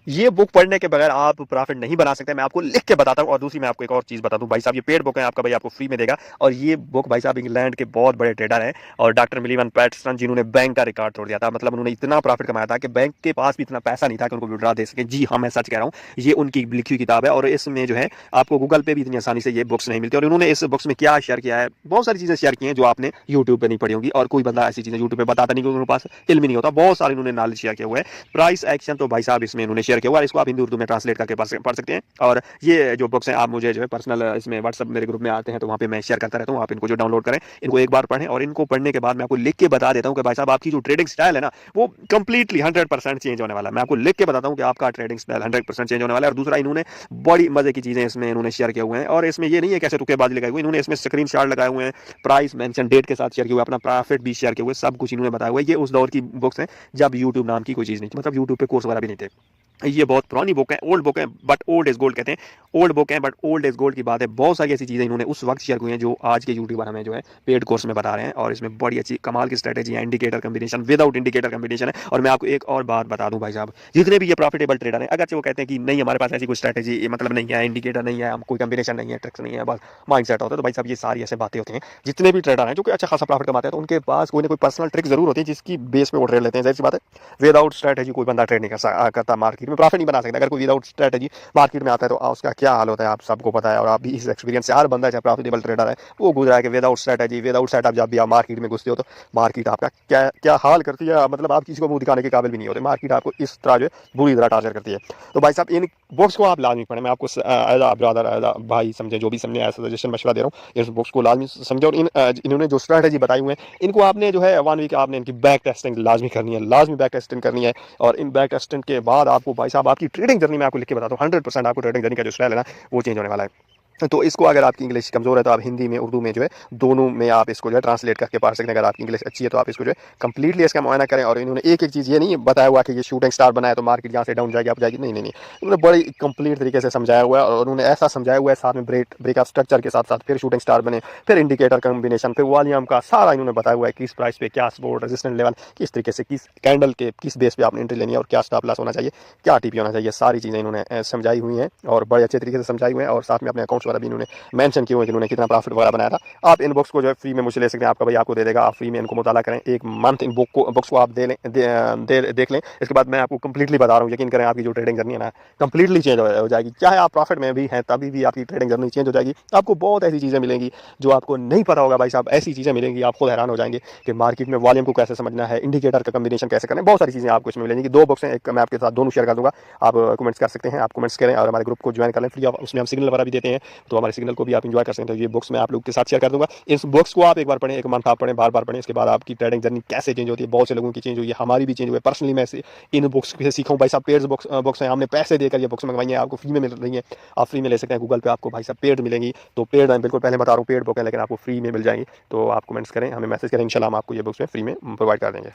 ये बुक पढ़ने के बगैर आप प्रॉफिट नहीं बना सकते। मैं आपको लिख के बताता हूँ। और दूसरी मैं आपको एक और चीज़ बता दूँ भाई साहब, ये पेड बुक है, आपका भाई आपको फ्री में देगा। और ये बुक भाई साहब इंग्लैंड के बहुत बड़े ट्रेडर हैं और डॉक्टर मिलियन पैटर्सन, जिन्होंने बैंक का रिकॉर्ड तोड़ दिया था। मतलब उन्होंने इतना प्रॉफिट कमाया था कि बैंक के पास भी इतना पैसा नहीं था कि उनको विड्रा दे सके। जी हाँ, मैं सच कह रहा हूँ। ये उनकी लिखी हुई किताब है और इसमें जो है आपको गूगल पे भी इतनी आसानी से ये बुक्स नहीं मिलती। और इन्होंने इस बुक्स में क्या शेयर किया है, बहुत सारी चीज़ें शेयर की हैं जो आपने यूट्यूब पे नहीं पढ़ी होंगी। और कोई बंदा ऐसी चीज़ें यूट्यूब पे बताता नहीं, क्योंकि उनके पास इल्म ही नहीं होता। बहुत सारे इन्होंने नॉलेज शेयर किया हुआ है। प्राइस एक्शन तो भाई साहब इसमें इन्होंने शेयर किया हुआ है। इसको आप हिंदी उर्दू में ट्रांसलेट करके पढ़ सकते हैं। और ये जो बुक्स हैं आप मुझे जो है पर्सनल इसमें व्हाट्सअप मेरे ग्रुप में आते हैं तो वहाँ पे मैं शेयर करता रहता हूँ। आप इनको जो डाउनलोड करें, इनको एक बार पढ़ें और इनको पढ़ने के बाद मैं आपको लिख के बता देता हूँ कि भाई साहब आपकी जो ट्रेडिंग स्टाइल है ना, वो कंप्लीटली 100% चेंज होने वाला है। मैं आपको लिख के बताता हूँ कि आपका ट्रेडिंग स्टाइल 100% चेंज होने वाला है। और दूसरा, इन्होंने बड़ी मजे की चीजें इसमें इन्होंने शेयर किए हुए हैं। और इसमें ये नहीं है कैसे तुक्केबाजी लगाए हुए, इन्होंने इसमें स्क्रीन शॉट लगाए हुए हैं, प्राइस मेंशन डेट के साथ शेयर किया हुआ है, अपना प्रॉफिट भी शेयर किया हुआ है, सब कुछ इन्होंने बताया हुआ है। ये उस दौर की बुक्स हैं जब यूट्यूब नाम की कोई चीज नहीं थी, मतलब यूट्यूब पे कोर्स वगैरह भी नहीं थे। ये बहुत पुरानी बुक है, ओल्ड बुक है, बट ओल्ड इज गोल्ड कहते हैं। ओल्ड बुक है बट ओल्ड इज गोल्ड की बात है। बहुत सारी ऐसी चीज़ें इन्होंने उस वक्त शेयर की हैं जो आज के यूट्यूबर हमें जो है पेड कोर्स में बता रहे हैं। और इसमें बड़ी अच्छी कमाल की स्ट्रैटेजी है, indicator combination, without indicator combination है। और मैं आपको एक और बात बता दूं भाई साहब, जितने भी ये प्रॉफिटेबल ट्रेडर हैं, अगर वो कहते हैं कि नहीं हमारे पास ऐसी कोई स्ट्रैटेजी मतलब नहीं है, इंडिकेटर नहीं है, हम कोई कम्बिनेशन नहीं है, ट्रिक्स नहीं है, बस माइंड सेट होता है, तो भाई साहब ये सारी ऐसे बातें होती हैं। जितने भी ट्रेडर हैं जो कि अच्छा खासा प्रॉफिट कमाते हैं, तो उनके पास कोई ना कोई पर्सनल ट्रिक जरूर होती है जिसकी बेस पे वो ट्रेड लेते हैं। जाहिर सी बात है, विदाउट स्ट्रैटेजी कोई बंदा ट्रेड नहीं करता, मार्केट में प्रॉफिट नहीं बना सकता। अगर कोई विदाउट स्ट्रैटेजी मार्केट में आता है तो उसका क्या हाल होता है आप सबको पता है। और आप भी इस एक्सपीरियंस से, हर बंदा चाहे प्रॉफिटेबल ट्रेडर है वो गुजरा है कि विदाउट स्ट्रैटेजी, विदाउट सेटअप जब भी आप मार्केट में घुसते हो तो मार्केट आपका क्या क्या हाल करती है, मतलब आप किसी को मुंह दिखाने के काबिल भी नहीं होते। मार्केट आपको इस तरह जो है बुरी तरह टार्चर करती है। तो भाई साहब इन बुक्स को आप लाजमी पढ़ें। मैं आपको as a brother, as a भाई समझे, जो भी समझे, एज सजेशन मशवरा दे रहा हूँ, इस बुक्स को लाजमी समझे। और इन्होंने जो स्ट्रैटेजी बताई हुई है, इनको आपने जो है 1 वीक आपने इनकी बैक टेस्टिंग लाजमी करनी है, लाजमी बैक टेस्टिंग करनी है। और इन बैक टेस्टिंग के बाद आपको भाई साहब आपकी ट्रेडिंग जर्नी में आपको लिख के बताता हूँ, 100% आपको ट्रेडिंग जर्नी का जो स्टाइल है ना, वो चेंज होने वाला है। तो इसको अगर आपकी इंग्लिश कमज़ोर है तो आप हिंदी में, उर्दू में जो है, दोनों में आप इसको जो है ट्रांसलेट करके पढ़ सकते हैं। अगर आपकी इंग्लिश अच्छी है तो आप इसको जो है कंप्लीटली इसका मुआयना करें। और इन्होंने एक एक चीज़ ये नहीं बताया हुआ कि ये शूटिंग स्टार बनाया तो मार्केट यहाँ से डाउन जाएगी, अप जाएगी, नहीं नहीं नहीं। उन्होंने बड़ी कंप्लीट तरीके से समझाया हुआ है। और उन्होंने ऐसा समझाया हुआ है, साथ में ब्रेकअप स्ट्रक्चर के साथ साथ फिर शूटिंग स्टार बने, फिर इंडिकेटर कम्बिनेशन, फिर वॉल्यूम का सारा इन्होंने बताया हुआ है, किस प्राइस पे क्या सपोर्ट, रेजिस्टेंस लेवल, किस तरीके से, किस कैंडल के किस बेस पे आपने एंट्री लेनी है, और क्या स्टॉप लॉस होना चाहिए, क्या टीपी होना चाहिए, सारी चीज़ें इन्होंने समझाई हुई हैं और बड़े अच्छे तरीके से समझाई हुई हैं। और साथ में अपने अकाउंट्स वगैरह भी इन्होंने मेंशन किए हुए हैं कि उन्होंने कितना प्रॉफिट वगैरह बनाया था। आप इन बुक्स को जो है फ्री में मुझसे ले सकते हैं, आपका भाई आपको दे देगा। आप फ्री में इनको मुताला करें, एक मंथ इन बुक्स को आप देख लें। इसके बाद मैं आपको कंप्लीटली बता रहा हूँ, यकीन करें आपकी जो ट्रेडिंग जर्नी है ना, कंप्लीटली चेंज हो जाएगी। चाहे आप प्रॉफिट में भी हैं तभी भी आपकी ट्रेडिंग जर्नी चेंज हो जाएगी। आपको बहुत ऐसी चीज़ें मिलेंगी जो आपको नहीं पता होगा भाई साहब, ऐसी चीज़ें मिलेंगी आप खुद हैरान हो जाएंगे कि मार्केट में वॉल्यूम को कैसे समझना है, इंडिकेटर का कम्बिनेशन कैसे करना है, बहुत सारी चीज़ें आपको इसमें मिलेंगी। 2 बुक्स हैं, एक मैं आपके साथ दोनों शेयर कर दूंगा, आप कमेंट्स कर सकते हैं, आप कमेंट्स करें और हमारे ग्रुप को ज्वाइन कर लें फ्री ऑफ। उसमें हम सिग्नल वगैरह भी देते हैं, तो हमारे सिग्नल को भी आप इंजॉय कर सकते हैं। तो ये बुक्स मैं आप लोग के साथ शेयर कर दूंगा। इस बुक्स को आप एक बार पढ़ें, एक मंथ आप पढ़ें, बार बार पढ़ें। इसके बाद आपकी ट्रेडिंग जर्नी कैसे चेंज होती है, बहुत से लोगों की चेंज हुई है, हमारी भी चेंज हुई है। पर्सनली मैं इन बुक्स से सीखा हूँ भाई साहब। पेड बुक्स हैं, हमने पैसे देकर ये बुक्स मंगवाई हैं, आपको फ्री में मिल रही हैं, आप फ्री में ले सकते हैं। गूगल पे आपको भाई साहब पेड मिलेंगी। तो पेड मैं बिल्कुल पहले बता रहा हूँ, पेड बुक है लेकिन आपको फ्री में मिल जाएंगी। तो आप कमेंट्स करें, हमें मैसेज करें, इंशाल्लाह हम आपको ये बुक्स में फ्री में प्रोवाइड कर देंगे।